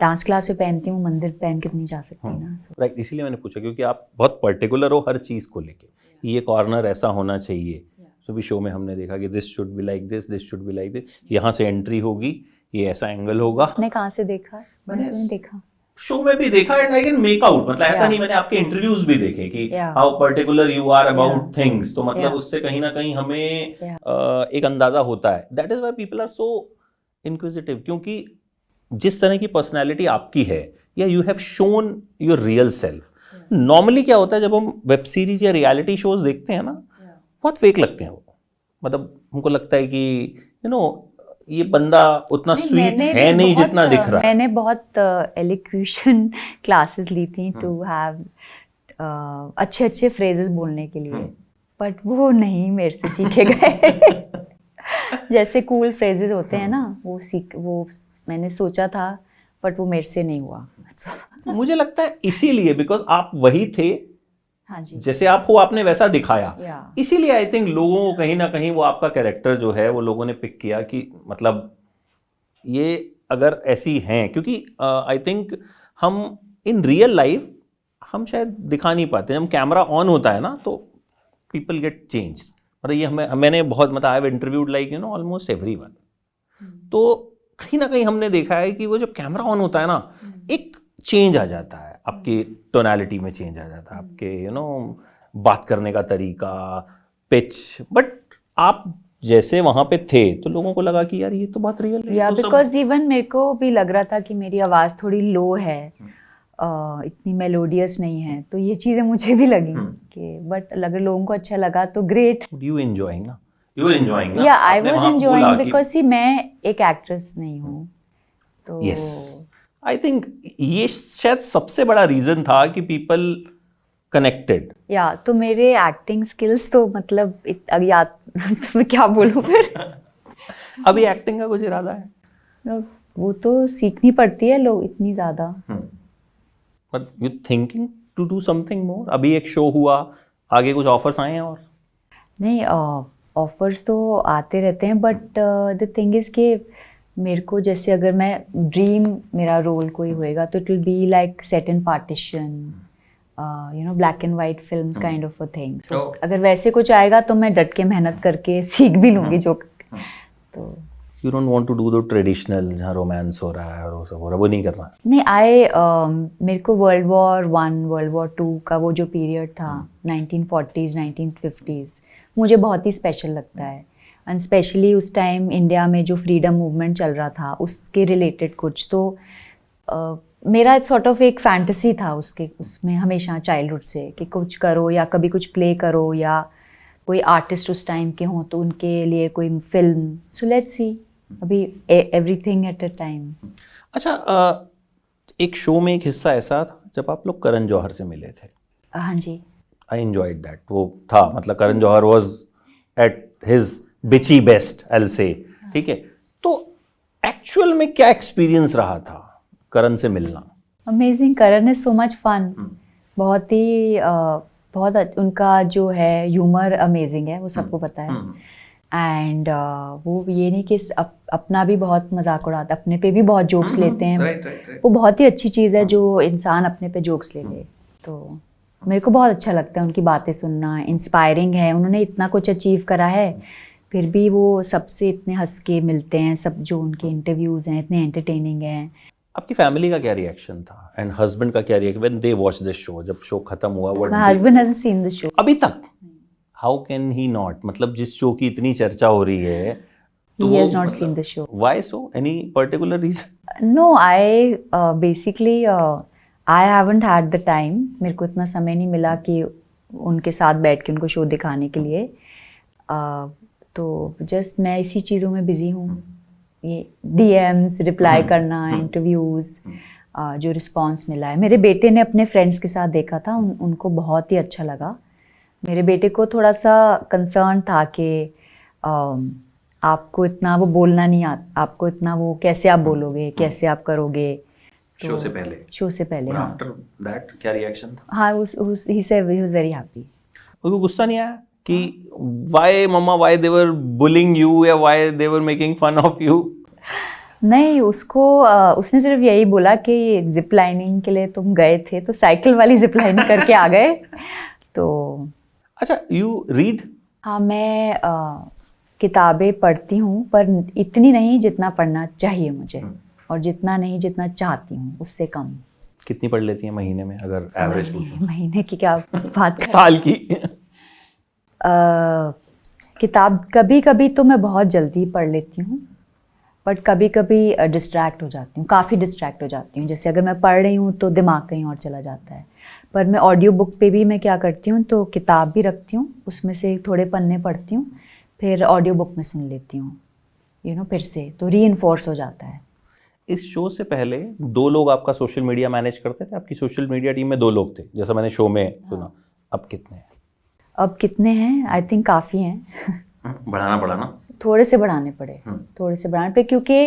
dance class में पहनती हूँ मंदिर पहन के तो नहीं जा सकती ना। राइट, इसीलिए मैंने पूछा क्योंकि आप बहुत पर्टिकुलर हो हर चीज़ को लेके, ये कॉर्नर ऐसा होना चाहिए। सो भी शो में हमने देखा कि this should be like this should be like this, यहाँ से एंट्री होगी, ये ऐसा एंगल होगा। आपने कहाँ से देखा? मैंने नहीं देखा। शो में भी देखा and I can make out, मतलब ऐसा नहीं, मैंने आपके इंटरव्यूज भी देखे कि how particular you are about things, तो मतलब उससे कहीं ना कहीं हमें एक अंदाजा होता है। That is why people are so inquisitive, क्योंकि जिस तरह की पर्सनैलिटी आपकी है या you have shown your real self. Normally क्या होता है जब हम वेब सीरीज या रियलिटी शोज देखते हैं ना, बहुत फेक लगते हैं वो, मतलब हमको लगता है कि यू नो ये बंदा उतना स्वीट है नहीं जितना दिख रहा है। मैंने बहुत एलोक्यूशन क्लासेस ली थी टू हैव अच्छे फ्रेजेस बोलने के लिए, बट वो नहीं मेरे से सीखे गए। जैसे कूल फ्रेजेस होते हैं ना, वो मैंने सोचा था बट वो मेरे से नहीं हुआ। मुझे लगता है इसीलिए बिकॉज आप वही थे। हाँ जी, जैसे आप हो आपने वैसा दिखाया, इसीलिए आई थिंक लोगों को कहीं ना कहीं वो आपका कैरेक्टर जो है वो लोगों ने पिक किया कि मतलब ये अगर ऐसी हैं, क्योंकि आई थिंक हम इन रियल लाइफ हम शायद दिखा नहीं पाते। जब कैमरा ऑन होता है ना तो पीपल गेट चेंज। मतलब ये मैंने बहुत मतलब I have interviewed like you know almost everyone. तो कहीं ना कहीं हमने देखा है कि वो जब कैमरा ऑन होता है ना एक चेंज आ जाता है, आपकी टोनालिटी में चेंज आ जाता है, आपके यू नो बात करने का तरीका, पिच। बट आप जैसे वहां पे थे तो लोगों को लगा कि यार ये तो बात रियल है। या तो सब- बिकॉज इवन मेरे को भी लग रहा था कि मेरी आवाज़ थोड़ी लो है, इतनी मेलोडियस नहीं है, तो ये चीज़ें मुझे भी लगी कि बट अगर लोगों को अच्छा लगा तो ग्रेट। You enjoying ना? You were enjoying ना? या आई आपने वॉज वहाँ बोला एंजॉइंग कि- बिकॉज सी मैं एक एक्ट्रेस नहीं हूँ तो Yes. I think ये शायद सबसे बड़ा रीजन था कि पीपल कनेक्टेड। या तो मेरे एक्टिंग स्किल्स तो मतलब याद तो मैं क्या बोलूँ फिर। अभी एक्टिंग का कुछ इरादा है? वो तो सीखनी पड़ती है लोग इतनी ज़्यादा। But you thinking to do something more? अभी एक शो हुआ, आगे कुछ ऑफर्स आए हैं? और नहीं, ऑफर्स तो आते रहते हैं बट द थिंग इज़ कि मेरे को जैसे अगर मैं ड्रीम मेरा रोल कोई होएगा तो it will be like set in partition, you know black and white film kind of a thing. So Oh. अगर वैसे कुछ आएगा तो मैं डट के मेहनत करके सीख भी लूँगी जो तो you don't want to do the traditional जहाँ रोमांस हो रहा है और वो सब हो रहा है, वो नहीं करना? नहीं, मेरे को वर्ल्ड वॉर 1 वर्ल्ड वॉर 2 का वो जो पीरियड था 1940s 1950s मुझे बहुत ही स्पेशल लगता है। एंड स्पेशली उस टाइम इंडिया में जो फ्रीडम मूवमेंट चल रहा था उसके रिलेटेड कुछ तो मेरा सॉर्ट ऑफ एक फैंटेसी था उसमें हमेशा चाइल्डहुड से कि कुछ करो या कभी कुछ प्ले करो या कोई आर्टिस्ट उस टाइम के हों तो उनके लिए कोई फिल्म। सो लेट्स सी, अभी एवरीथिंग एट अ टाइम। अच्छा, एक शो में एक हिस्सा ऐसा था जब आप लोग करण जौहर से मिले थे। हाँ जी। I enjoyed that. वो था मतलब Karan Johar was at his bitchy best, I will say. ठीक है, तो एक्चुअल में क्या एक्सपीरियंस रहा था करण से मिलना? Amazing, Karan is so much fun. बहुत ही उनका जो है ह्यूमर अमेजिंग है, वो सबको पता है। एंड वो ये नहीं कि अपना भी बहुत मजाक उड़ाते, अपने पे भी बहुत जोक्स लेते हैं। राइट। वो बहुत ही अच्छी चीज़ है जो इंसान अपने पे जोक्स ले ले। तो मेरे को बहुत अच्छा लगता है उनकी बातें सुनना, इंस्पायरिंग है। उन्होंने इतना कुछ अचीव करा है फिर भी वो सबसे इतने हंस के मिलते हैं। सब जो उनके इंटरव्यूज़ हैं इतने एंटरटेनिंग हैं। आपकी फैमिली का क्या रिएक्शन था एंड हस्बैंड का क्या reaction when they watch this show? जब शो खत्म हुआ, what my husband hasn't scene the show अभी तक? How can he not? मतलब जिस शो की इतनी चर्चा हो रही है तो ही वो has not seen the show. Why so? Any particular reason? No, I basically I haven't had the time. मेरे को इतना समय नहीं मिला कि उनके साथ बैठ के उनको शो दिखाने के लिए। तो जस्ट मैं इसी चीज़ों में बिज़ी हूँ, ये डीएम्स रिप्लाई करना, इंटरव्यूज़, जो रिस्पांस मिला है। मेरे बेटे ने अपने फ्रेंड्स के साथ देखा था, उनको बहुत ही अच्छा लगा। मेरे बेटे को थोड़ा सा कंसर्न था कि आपको इतना वो बोलना नहीं आता, आपको इतना वो कैसे आप बोलोगे, कैसे आप करोगे। शो से पहले? शो से पहले, हाँ। आफ्टर दैट क्या रिएक्शन था? हाँ, he said he was very happy. उनको गुस्सा नहीं आया कि why mama, why they were bullying you या why they were making fun of you? नहीं, उसने सिर्फ यही बोला कि जिप लाइनिंग के लिए तुम गए थे तो साइकिल वाली जिप लाइनिंग करके आ गए। तो अच्छा, यू रीड? हाँ, मैं किताबें पढ़ती हूँ पर इतनी नहीं जितना पढ़ना चाहिए मुझे, और जितना नहीं जितना चाहती हूँ, उससे कम। कितनी पढ़ लेती हैं महीने में अगर एवरेज पूछूं? महीने की क्या बात कर साल की? किताब कभी कभी तो मैं बहुत जल्दी पढ़ लेती हूँ बट कभी कभी डिस्ट्रैक्ट हो जाती हूँ, काफ़ी डिस्ट्रैक्ट हो जाती हूँ। जैसे अगर मैं पढ़ रही हूँ तो दिमाग कहीं और चला जाता है। पर मैं ऑडियो बुक पे भी मैं क्या करती हूँ, तो किताब भी रखती हूँ, उसमें से थोड़े पन्ने पढ़ती हूँ, फिर ऑडियो बुक में सुन लेती हूँ, यू नो, फिर से तो रीइंफोर्स हो जाता है। इस शो से पहले 2 लोग आपका सोशल मीडिया मैनेज करते थे? आपकी सोशल मीडिया टीम में 2 लोग थे जैसा मैंने शो में सुना। अब कितने हैं? अब कितने हैं? आई थिंक काफ़ी हैं। बढ़ाना पड़ा ना? थोड़े से बढ़ाने पड़े, थोड़े से बढ़ाने पड़े, क्योंकि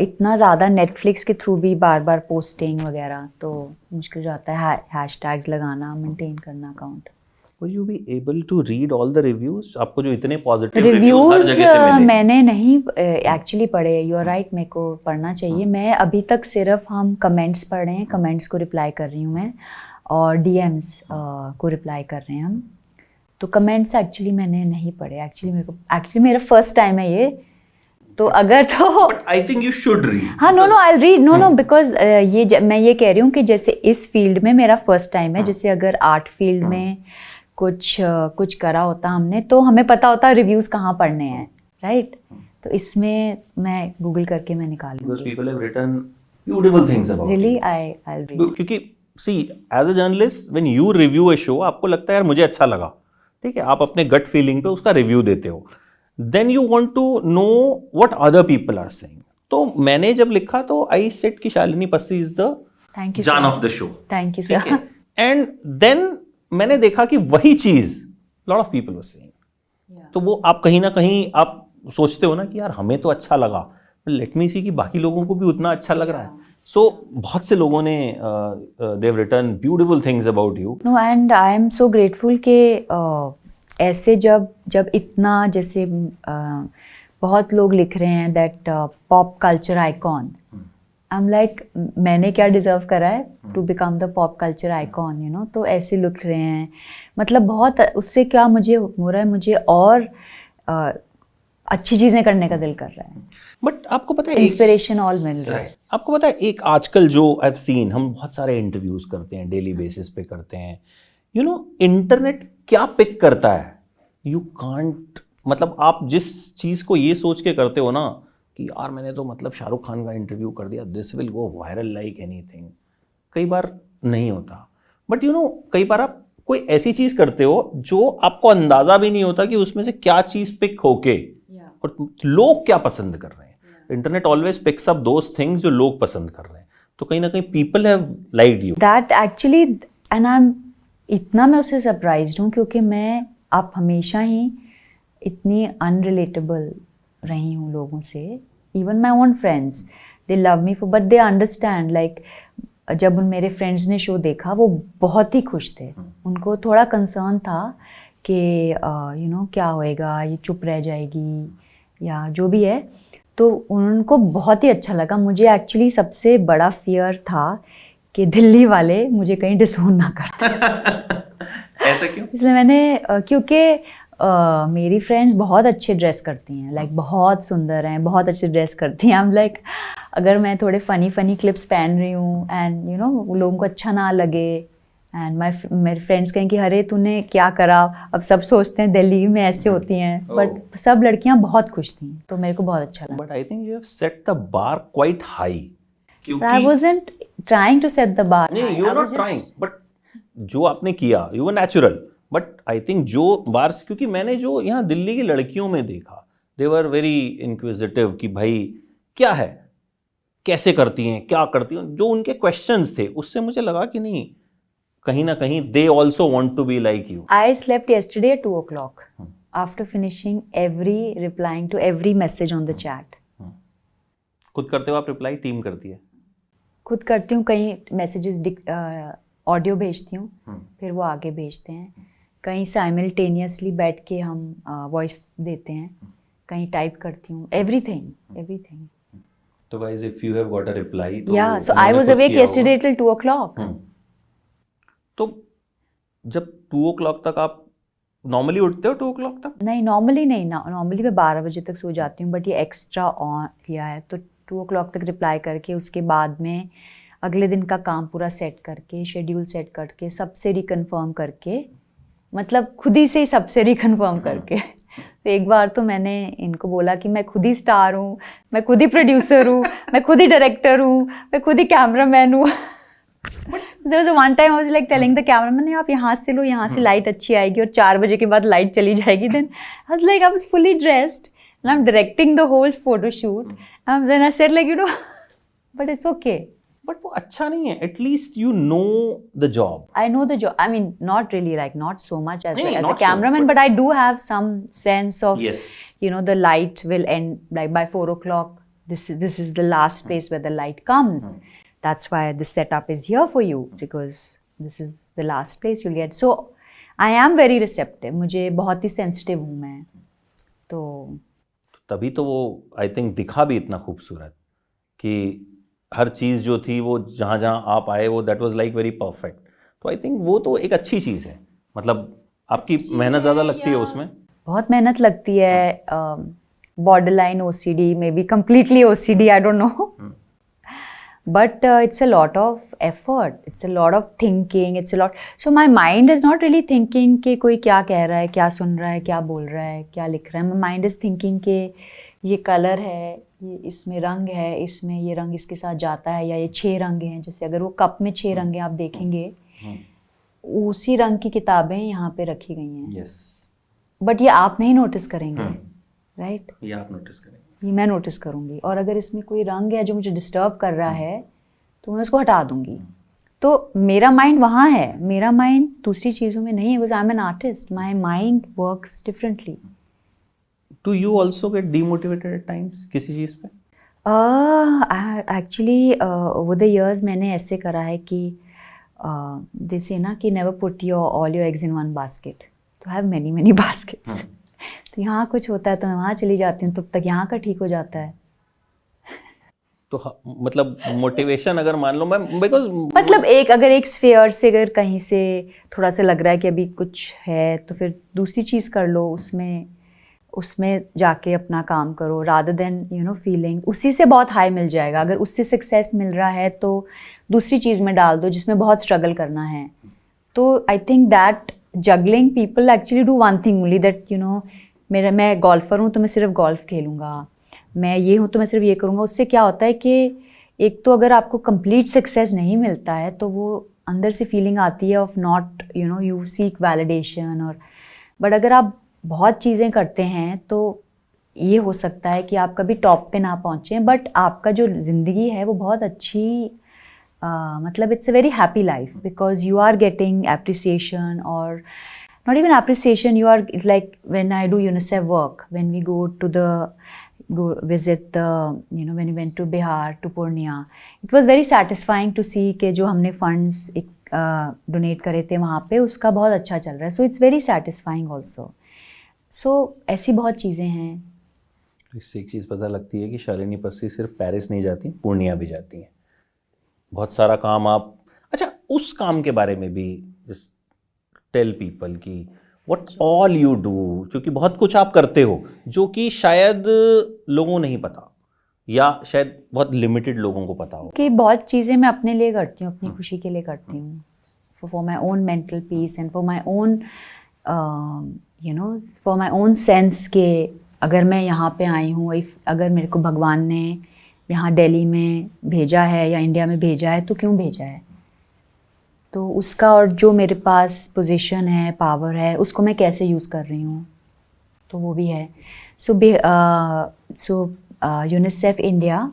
इतना ज़्यादा नेटफ्लिक्स के थ्रू भी बार बार पोस्टिंग वगैरह तो मुश्किल हो जाता है। हैशटैग्स लगाना, मेंटेन करना account. Will you be able to read all the reviews? आपको जो इतने positive reviews हर रिव्यूज जगह से मिले। मैंने नहीं एक्चुअली पढ़े. यू आर राइट, मेरे को पढ़ना चाहिए. मैं अभी तक सिर्फ हम कमेंट्स पढ़ रहे हैं, कमेंट्स को रिप्लाई कर रही हूँ मैं, और डीएम्स को रिप्लाई कर रहे हैं हम. तो कमेंट्स एक्चुअली मैंने नहीं पढ़े. एक्चुअली मेरा फर्स्ट टाइम है ये, तो अगर तो But I think you should read. हाँ, no I read, no because मैं ये कह रही हूँ कि जैसे इस फील्ड में मेरा फर्स्ट टाइम है. जैसे अगर आर्ट फील्ड में कुछ करा होता हमने, तो हमें पता होता रिव्यूज़ कहाँ पढ़ने हैं, राइट? तो इसमें मैं गूगल करके मैं निकाल Because लूँगी. people have written beautiful things about really you. I read. क्योंकि see as a journalist when you review a show, आपको लगता है यार मुझे अच्छा लगा, ठीक है, आप अपने गट फीलिंग पे उसका रिव्यू देते हो. Then you want to know what other people are saying. तो मैंने जब लिखा तो आई सेड कि Shalini Passi is the thank you jaan of the show. Thank you sir. And then मैंने देखा कि वही चीज lot of people were saying. तो वो आप कहीं ना कहीं आप सोचते हो ना कि यार हमें तो अच्छा लगा, लेट मी सी कि बाकी लोगों को भी उतना अच्छा लग रहा है. सो बहुत से लोगों ने they have written beautiful things about you. No, and I am so grateful कि ऐसे जब इतना जैसे बहुत लोग लिख रहे हैं that pop culture icon. I am like, मैंने क्या डिजर्व करा है to become the pop culture icon, you know? तो ऐसे लिख रहे हैं, मतलब बहुत, उससे क्या मुझे हो रहा है, मुझे और अच्छी चीज़ें करने का दिल कर रहा है. बट आपको पता है इंस्पिरेशन ऑल मिल रहा है. आपको पता है एक आजकल जो आई हैव सीन, हम बहुत सारे इंटरव्यूज करते हैं, डेली बेसिस पे करते हैं. यू नो इंटरनेट क्या पिक करता है, यू कांट, मतलब आप जिस चीज को ये सोच के करते हो ना कि यार मैंने तो मतलब शाहरुख खान का इंटरव्यू कर दिया, this will go viral like anything, कई बार नहीं होता. बट यू नो कई बार आप कोई ऐसी चीज करते हो जो आपको अंदाजा भी नहीं होता कि उसमें से क्या चीज पिक होके और लोग क्या पसंद कर रहे हैं. Internet always picks up those things जो लोग पसंद कर रहे हैं. तो कहीं ना कहीं people have liked you. That actually, and I M, इतना मैं उससे सरप्राइज्ड हूँ क्योंकि आप हमेशा ही इतनी अनरिलेटेबल रही हूँ लोगों से. Even my own friends, they love me for, but they understand. Like जब उन मेरे फ्रेंड्स ने शो देखा वो बहुत ही खुश थे. उनको थोड़ा कंसर्न था कि यू नो क्या होएगा, ये चुप रह जाएगी या जो भी है. तो उनको बहुत ही अच्छा लगा. मुझे एक्चुअली सबसे बड़ा फियर था कि दिल्ली वाले मुझे कहीं डिसोन ना कर दें. ऐसा क्यों? इसलिए मैंने क्योंकि मेरी फ्रेंड्स बहुत अच्छे ड्रेस करती हैं, लाइक बहुत सुंदर हैं, बहुत अच्छे ड्रेस करती हैं. आई एम लाइक, अगर मैं थोड़े फनी क्लिप्स पहन रही हूँ एंड यू नो लोगों को अच्छा ना लगे, एंड मेरे फ्रेंड्स कहें कि अरे तूने क्या करा. अब सब सोचते हैं दिल्ली में ऐसे होती हैं, बट सब लड़कियां बहुत खुश थी, तो मेरे को बहुत अच्छा लगा. But I think you have set the bar quite high. I wasn't trying to set the bar. नहीं, you are not trying, but जो आपने किया you were natural. But I think जो बार्स, क्योंकि मैंने जो यहाँ दिल्ली की लड़कियों में देखा, दे वर वेरी इंक्विजिटिव कि भाई क्या है, कैसे करती हैं, क्या करती हैं, जो उनके क्वेश्चंस थे उससे मुझे लगा कि नहीं, कहीं ना कहीं they also want to be like you. I slept yesterday at 2 o'clock after finishing replying to every message on the chat. खुद करते हो आप रिप्लाई, टीम करती है? खुद करती हूँ, कहीं मैसेजेस ऑडियो भेजती हूँ, फिर वो आगे भेजते हैं. कहीं साइमल्टेनियसली बैठ के हम वॉइस देते हैं, कहीं टाइप करती हूँ. एवरीथिंग. तो guys if you have got a reply, yeah so I was awake yesterday till 2 o'clock. तो जब 2 o'clock तक आप नॉर्मली उठते हो 2 o'clock तक? नहीं, नॉर्मली नहीं, नॉर्मली मैं 12 बजे तक सो जाती हूँ, बट ये एक्स्ट्रा ऑन किया है तो 2 o'clock तक रिप्लाई करके उसके बाद में अगले दिन का काम पूरा सेट करके, शेड्यूल सेट करके, सबसे रिकन्फर्म करके, मतलब खुद ही से ही सबसे रिकन्फर्म करके. तो एक बार तो मैंने इनको बोला कि मैं खुद ही स्टार हूँ, मैं खुद ही प्रोड्यूसर हूँ, मैं खुद ही डायरेक्टर हूँ, मैं खुद ही कैमरामैन हूँ. There was one time I was like telling the cameraman, आप यहाँ से लो, यहाँ से लाइट अच्छी आएगी और 4 बजे के बाद लाइट चली जाएगी. Then I was like, I was fully dressed and I'm directing the whole photo shoot. And then I said like, you know, but it's okay. But वो अच्छा नहीं है. At least you know the job. I know the job. I mean, not really, like not so much as नहीं, a not so, cameraman, but I do have some sense of, Yes. you know, the light will end like by 4 o'clock. This is the last place where the light comes. That's why the setup is here for you, because this is the last place you'll get. So I am very receptive, मुझे बहुत ही sensitive हूँ मैं, तो तभी तो वो I think दिखा भी इतना खूबसूरत कि हर चीज़ जो थी वो जहाँ जहाँ आप आए वो that was like very perfect. तो आई थिंक वो तो एक अच्छी चीज़ है, मतलब आपकी मेहनत ज़्यादा लगती है उसमें। बहुत मेहनत लगती है, border line OCD, may be completely OCD, I don't know, but it's a lot of effort, it's a lot of thinking, it's a lot, so my mind is not really thinking कि कोई क्या कह रहा है, क्या सुन रहा है, क्या बोल रहा है, क्या लिख रहा है. my mind is thinking कि ये कलर है, ये इसमें रंग है, इसमें ये रंग इसके साथ जाता है, या ये 6 रंग हैं, जैसे अगर वो कप में 6 रंग हैं आप देखेंगे, उसी रंग की किताबें यहाँ पे रखी गई हैं. यस, बट ये आप नहीं नोटिस करेंगे, राइट? ये आप नोटिस करेंगे, ये मैं नोटिस करूँगी, और अगर इसमें कोई रंग है जो मुझे डिस्टर्ब कर रहा है तो मैं उसको हटा दूँगी. तो मेरा माइंड वहाँ है, मेरा माइंड दूसरी चीज़ों में नहीं है, because I am an artist, my mind works differently. Do you also get demotivated at times किसी चीज़ पे? एक्चुअली ओवर द ईयर्स मैंने ऐसे करा है कि जैसे ना कि never put your all your eggs in one basket, तो हैव मैनी मैनी बास्केट्स. तो यहाँ कुछ होता है तो मैं वहाँ चली जाती हूँ, तब तक यहाँ का ठीक हो जाता है. तो मतलब मोटिवेशन अगर मान लो मैं, बिकॉज मतलब अगर एक स्फीयर से अगर कहीं से थोड़ा सा लग रहा है कि अभी कुछ है, तो फिर दूसरी चीज़ कर लो, उसमें जाके अपना काम करो, रादर देन फीलिंग उसी से बहुत हाई मिल जाएगा. अगर उससे सक्सेस मिल रहा है तो दूसरी चीज़ में डाल दो जिसमें बहुत स्ट्रगल करना है. तो I think that juggling, people actually do one thing only, that मैं गोल्फर हूँ तो मैं सिर्फ गोल्फ खेलूँगा, मैं ये हूँ तो मैं सिर्फ ये करूँगा. उससे क्या होता है कि एक तो अगर आपको कंप्लीट सक्सेस नहीं मिलता है तो वो अंदर से फीलिंग आती है of not you seek validation. और बट अगर आप बहुत चीज़ें करते हैं तो ये हो सकता है कि आप कभी टॉप पे ना पहुँचें, बट आपका जो ज़िंदगी है वो बहुत अच्छी, मतलब it's a very happy life, because you are getting appreciation, और not even appreciation, you are like, when I do UNICEF work, when we go visit the when we went to Bihar, to Purnia, it was very satisfying to see कि जो हमने funds donate करे थे वहाँ पे उसका बहुत अच्छा चल रहा है. So it's very satisfying also. So ऐसी बहुत चीज़ें हैं. इससे एक चीज़ पता लगती है कि शालिनी पस्सी सिर्फ पेरिस नहीं जाती, पूर्णिया भी जाती हैं. बहुत सारा काम आप, अच्छा उस काम के बारे में भी टेल पीपल की व्हाट ऑल यू डू, क्योंकि बहुत कुछ आप करते हो जो कि शायद लोगों नहीं पता, या शायद बहुत लिमिटेड लोगों को पता हो. कि बहुत चीज़ें मैं अपने लिए करती हूँ, अपनी खुशी के लिए करती हूँ, for my own mental peace and for my own for my own sense के अगर मैं यहाँ पे आई हूँ, अगर मेरे को भगवान ने यहाँ दिल्ली में भेजा है या इंडिया में भेजा है तो क्यों भेजा है, तो उसका और जो मेरे पास पोजीशन है, पावर है, उसको मैं कैसे यूज़ कर रही हूँ, तो वो भी है. सो यूनिसेफ इंडिया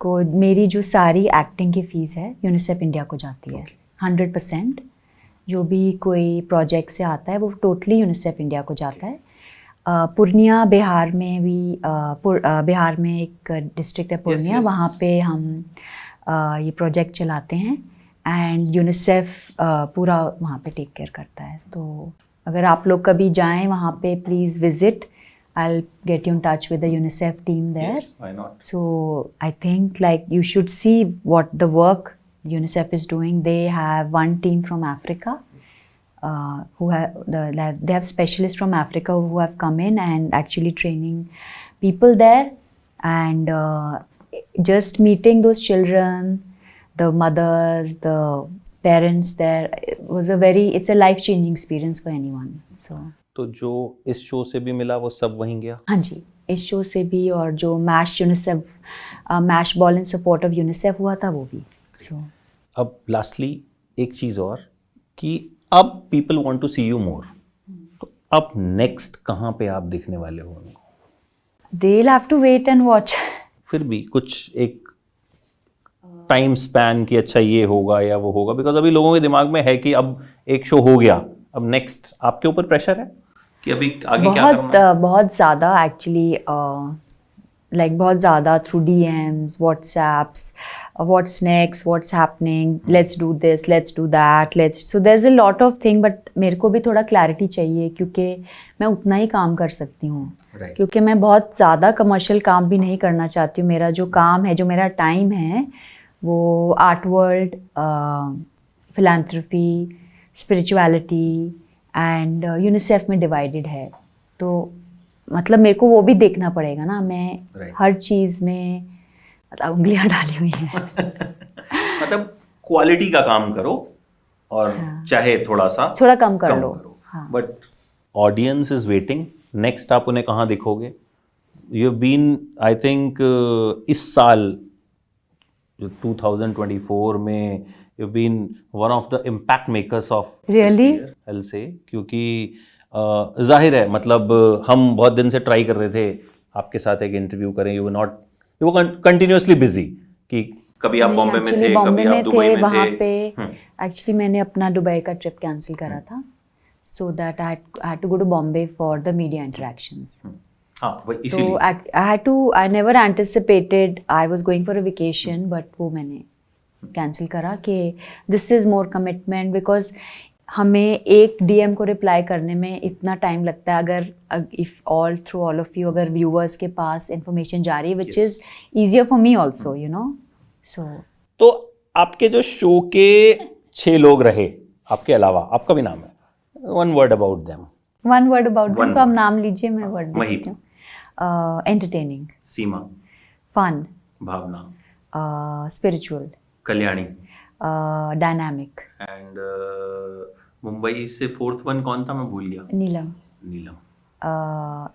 को मेरी जो सारी एक्टिंग की फ़ीस है यूनिसेफ इंडिया को जाती है 100%. जो भी कोई प्रोजेक्ट से आता है वो टोटली यूनिसेफ इंडिया को जाता है. पूर्णिया बिहार में भी, बिहार में एक डिस्ट्रिक्ट है पूर्णिया, वहाँ पे हम ये प्रोजेक्ट चलाते हैं एंड यूनिसेफ पूरा वहाँ पे टेक केयर करता है. तो अगर आप लोग कभी जाएं वहाँ पे, please visit, I'll get you in touch with the UNICEF team there. Yes, why not? So I think like you should see what the work UNICEF is doing. They have one team from Africa who have they have specialists from Africa who have come in and actually training people there, and just meeting those children, the mothers, the parents there, it's a life-changing experience for anyone. So तो जो इस show से भी मिला वो सब वहीं गया? हाँ जी, इस शो से भी, और जो mash ball in support of UNICEF हुआ था वो भी. सो अब लास्टली एक चीज़ और, कि अब people want to see you more, तो अब नेक्स्ट कहाँ पे आप दिखने वाले हो उनको? They will have to wait and watch. फिर भी कुछ एक टाइम स्पैन कि अच्छा ये होगा या वो होगा, बिकॉज अभी लोगों के दिमाग में है कि अब एक शो हो गया, अब नेक्स्ट आपके ऊपर प्रेशर है कि अभी आगे क्या करना है? बहुत ज़्यादा एक्चुअली, लाइक बहुत ज़्यादा through DMs, WhatsApps, what's next, what's happening, let's do this, let's do that, so there's a lot of thing, but मेरे को भी थोड़ा क्लैरिटी चाहिए क्योंकि मैं उतना ही काम कर सकती हूँ, क्योंकि मैं बहुत ज़्यादा कमर्शियल काम भी नहीं करना चाहती हूँ. मेरा जो काम है, जो मेरा टाइम है, वो art world, philanthropy, spirituality and UNICEF में डिवाइडेड है. तो मतलब मेरे को वो भी देखना पड़ेगा ना. मैं हर चीज़ में मतलब उंगलियां डाली हुई हैं. मतलब क्वालिटी का काम करो और चाहे थोड़ा कम कर लो. But audience is waiting. Next आप उन्हें कहाँ दिखोगे? You have been, I think इस साल जो 2024 में you have been one of the impact makers of really, I will say, क्योंकि जाहिर है मतलब हम बहुत दिन से ट्राई कर रहे थे आपके साथ एक इंटरव्यू करें. यू वर कंटिन्यूअसली बिजी कि कभी आप बॉम्बे में थे, कभी आप दुबई में वहाँ थे. पे एक्चुअली मैंने अपना दुबई का ट्रिप कैंसिल करा था, so that I had to go to Bombay for the media interactions. इसीलिए I never anticipated I was going for a vacation, but वो मैंने कैंसिल करा कि this is more commitment, because हमें एक डीएम को रिप्लाई करने में इतना टाइम लगता है. अगर if all through all of you, अगर व्यूअर्स के पास इंफॉर्मेशन जा रही है, which is easier for me also, you know. So तो आपके जो शो के 6 लोग रहे आपके अलावा, आपका भी नाम है, one word about them. One word about them, तो आप नाम लीजिए, मैं वर्ड देती हूँ. Entertaining, Seema, fun, Bhavna, spiritual, Kalyani, dynamic, and Mumbai से 4th वन कौन था, मैं भूल गया. Neelam,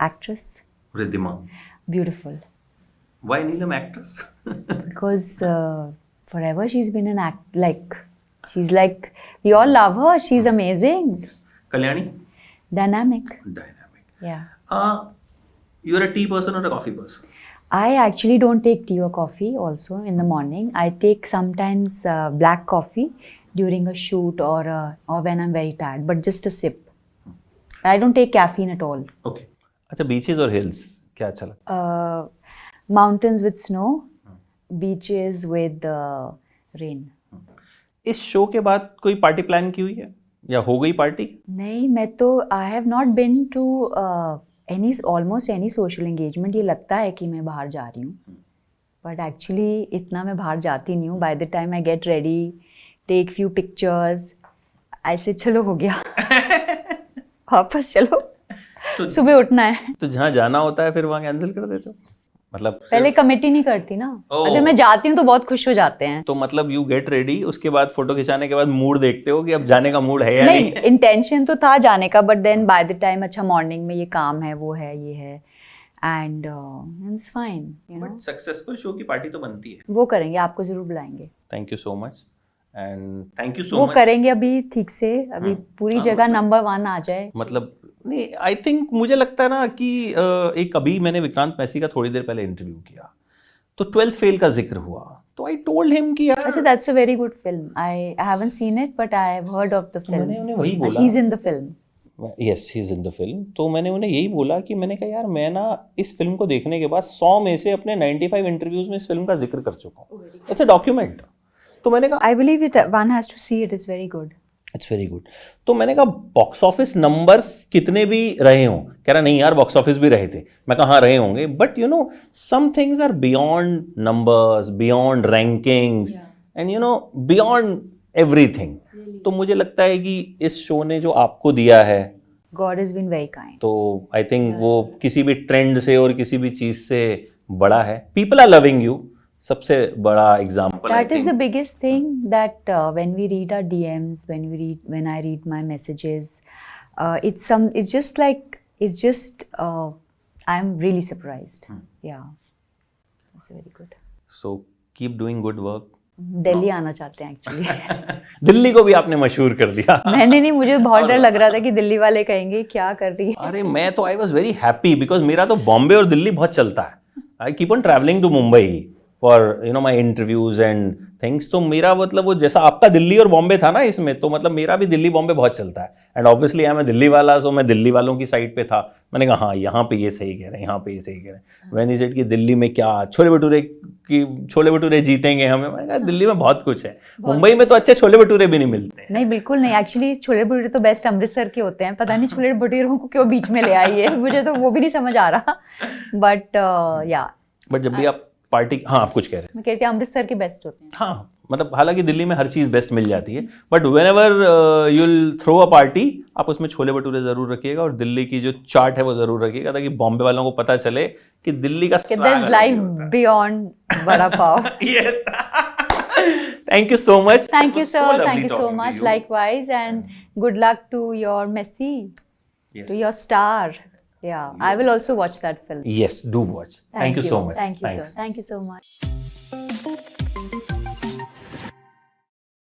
actress, Riddhima. Beautiful. Why Neelam actress? Because forever she's been an she's like, we all love her, she's amazing. Kalyani? Dynamic. Yeah. You're a tea person or a coffee person? I actually don't take tea or coffee also in the morning. I take sometimes black coffee during a shoot or when I'm very tired, but just a sip. I don't take caffeine at all. Okay. अच्छा, beaches और hills क्या अच्छा लगता? Mountains with snow, beaches with rain. इस show के बाद कोई party plan की हुई है या हो गई पार्टी? नहीं, मैं तो I have not been to almost any social engagement. ये लगता है कि मैं बाहर जा रही हूँ, बट एक्चुअली इतना मैं बाहर जाती नहीं हूँ. By the time I get ready, take few pictures, ऐसे चलो हो गया. वापस चलो, तो सुबह उठना है. तो जहाँ जाना होता है फिर वहाँ कैंसिल कर देते हो? मतलब पहले कमिटी नहीं करती ना. अगर मैं जाती हूँ तो बहुत खुश हो जाते हैं. तो मतलब यू गेट रेडी, उसके बाद फोटो खिंचाने के बाद मूड देखते हो कि अब जाने का मूड है या नहीं? इंटेंशन तो था जाने का, but then by the time अच्छा मॉर्निंग में ये काम है, वो है, ये है, and it's fine, you know. Successful show की पार्टी तो बनती है. वो करेंगे, आपको जरूर बुलाएंगे. Thank you so much and thank you so वो मच. करेंगे अभी ठीक से, अभी पूरी जगह नंबर 1 आ जाए. मतलब नहीं, आई थिंक मुझे लगता है ना कि एक अभी मैंने विक्रांत मैसी का थोड़ी देर पहले इंटरव्यू किया, तो 12th फेल का जिक्र हुआ, तो आई टोल्ड हिम कि यार अच्छा, that's a very good film. I haven't seen it, but I have heard of the film. मैंने उन्हें वही बोला, he is in the film. Yes, he is in the film. तो मैंने उन्हें यही बोला कि मैंने कहा यार मैं ना इस फिल्म को देखने के बाद 100 में से अपने 95 इंटरव्यूज में इस फिल्म का जिक्र कर चुका हूँ. It's a document. तो मैंने कहा I believe it, one has to see it, is very good. It's very good. तो मैंने कहा बॉक्स ऑफिस नंबर्स कितने भी रहे हों, कह रहा नहीं यार बॉक्स ऑफिस भी रहे थे. मैं कहा हाँ रहे होंगे, but you know some things are beyond numbers, beyond rankings, and you know beyond everything. तो मुझे लगता है कि इस शो ने जो आपको दिया है, God has been very kind. तो आई थिंक वो किसी भी ट्रेंड से और किसी भी चीज से बड़ा है. पीपल आर लविंग यू, सबसे बड़ा example. That is the biggest thing, that when we read our DMs, when I read my messages, it's just like, I'm really surprised. Yeah, it's very good. So keep doing good work. Delhi आना चाहते हैं actually. Delhi को भी आपने मशहूर कर दिया. मैंने नहीं, मुझे बहुत डर लग रहा था कि दिल्ली वाले कहेंगे क्या कर रही है. अरे मैं तो I was very happy, because मेरा तो बॉम्बे और दिल्ली बहुत चलता है. I keep on travelling to Mumbai for you know my interviews and things तो मेरा मतलब वो जैसा आपका दिल्ली और बॉम्बे था ना इसमें, तो मतलब मेरा भी दिल्ली बॉम्बे बहुत चलता है। एंड ऑब्वियसली मैं दिल्ली वाला, सो मैं दिल्ली वालों की साइड पे था। मैंने कहा हाँ यहाँ पे ये सही कह रहे हैं, यहाँ पे ये सही कह रहे हैं। व्हेन इज इट कि दिल्ली में क्या छोले भटूरे जीतेंगे हमें, मैंने कहा दिल्ली में बहुत कुछ है, मुंबई में तो अच्छे छोले भटूरे भी नहीं मिलते हैं। नहीं बिल्कुल नहीं, एक्चुअली छोले भटूरे तो बेस्ट अमृतसर के होते हैं, पता नहीं छोले भटूरों को क्यों बीच में ले आई है, मुझे तो वो भी नहीं समझ आ रहा। बट या बट जब भी आप पार्टी, हाँ आप कुछ कह रहे हैं। मैं कहती हूँ अमृतसर के बेस्ट होते हैं। हाँ मतलब हालांकि दिल्ली में हर चीज़ बेस्ट मिल जाती है, but whenever you will throw a party, आप उसमें छोले भटूरे ज़रूर रखिएगा और दिल्ली की जो चाट है वो ज़रूर रखिएगा, ताकि बॉम्बे वालों को पता चले कि दिल्ली का There's life beyond vada pav. Yes. Thank you so much. Thank you, It was so sir. lovely Thank you so talking to much. you. Likewise, and good luck to your Messi, Yes. to your star. Yeah, I will also watch that film. Yes, do watch. Thank you so much. Thank you, Thanks. sir. Thank you so much.